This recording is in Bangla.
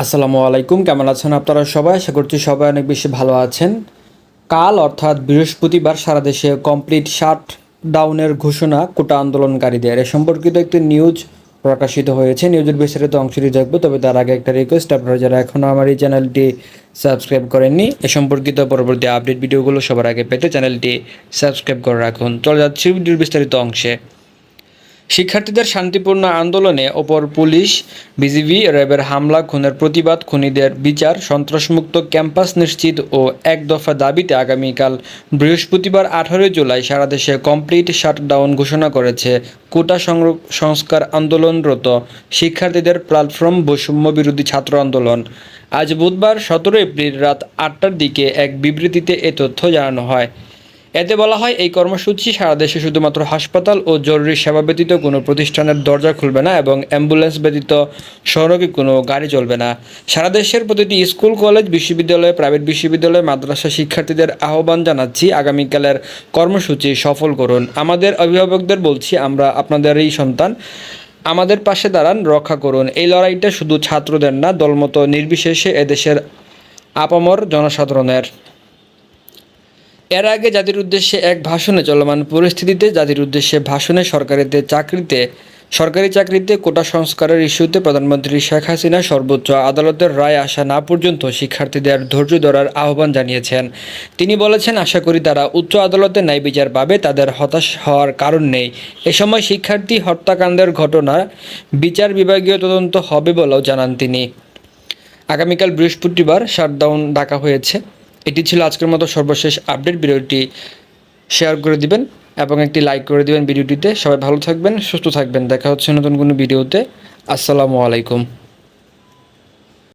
আসসালামু আলাইকুম, কেমন আছেন আপনারা সবাই? আশা করছি সবাই অনেক বেশি ভালো আছেন। কাল অর্থাৎ বৃহস্পতিবার সারা দেশে কমপ্লিট শাট ডাউনের ঘোষণা কোটা আন্দোলনকারীদের। এ সম্পর্কিত একটি নিউজ প্রকাশিত হয়েছে। নিউজের বিস্তারিত অংশটি দেখবো, তবে তার আগে একটা রিকোয়েস্ট, আপনারা যারা এখনও আমার এই চ্যানেলটি সাবস্ক্রাইব করেননি, এ সম্পর্কিত পরবর্তী আপডেট ভিডিওগুলো সবার আগে পেতে চ্যানেলটি সাবস্ক্রাইব করে রাখুন। চলে যাচ্ছি ভিডিওর বিস্তারিত অংশে। শিক্ষার্থীদের শান্তিপূর্ণ আন্দোলনে ওপর পুলিশ, বিজিবি, র্যাবের হামলা, খুনের প্রতিবাদ, খুনিদের বিচার, সন্ত্রাসমুক্ত ক্যাম্পাস নিশ্চিত ও এক দফা দাবিতে আগামীকাল বৃহস্পতিবার 18 জুলাই সারা দেশে কমপ্লিট শাটডাউন ঘোষণা করেছে কোটা সংস্কার আন্দোলনরত শিক্ষার্থীদের প্ল্যাটফর্ম বৈষম্য বিরোধী ছাত্র আন্দোলন। আজ বুধবার 17 এপ্রিল রাত 8টার দিকে এক বিবৃতিতে এ তথ্য জানানো হয়। এতে বলা হয়, এই কর্মসূচি সারা দেশে শুধুমাত্র হাসপাতাল ও জরুরি সেবা ব্যতীত কোনো প্রতিষ্ঠানের দরজা খুলবে না এবং অ্যাম্বুলেন্স ব্যতীত সড়কে কোনো গাড়ি চলবে না। সারা দেশের প্রতিটি স্কুল, কলেজ, বিশ্ববিদ্যালয়, প্রাইভেট বিশ্ববিদ্যালয়, মাদ্রাসা শিক্ষার্থীদের আহ্বান জানাচ্ছি, আগামীকালের কর্মসূচি সফল করুন। আমাদের অভিভাবকদের বলছি, আমরা আপনাদেরই সন্তান, আমাদের পাশে দাঁড়ান, রক্ষা করুন। এই লড়াইটা শুধু ছাত্রদের না, দলমত নির্বিশেষে এদেশের আপামর জনসাধারণের। এর আগে জাতির উদ্দেশ্যে এক ভাষণে চলমান পরিস্থিতিতে জাতির উদ্দেশ্যে ভাষণে সরকারি চাকরিতে কোটা সংস্কারের ইস্যুতে প্রধানমন্ত্রী শেখ হাসিনা সর্বোচ্চ আদালতের রায় আসা না পর্যন্ত শিক্ষার্থীদের ধৈর্য ধরার আহ্বান জানিয়েছেন। তিনি বলেছেন, আশা করি তারা উচ্চ আদালতে ন্যায় বিচার পাবে, তাদের হতাশ হওয়ার কারণ নেই। এ সময় শিক্ষার্থী হত্যাকাণ্ডের ঘটনার বিচার বিভাগীয় তদন্ত হবে বলেও জানান তিনি। আগামীকাল বৃহস্পতিবার শাটডাউন ডাকা হয়েছে। এটি ছিল আজকের মতো সর্বশেষ আপডেট। ভিডিওটি শেয়ার করে দিবেন এবং একটি লাইক করে দিবেন ভিডিওটিতে। সবাই ভালো থাকবেন, সুস্থ থাকবেন। দেখা হচ্ছে নতুন কোনো ভিডিওতে। আসসালামু আলাইকুম।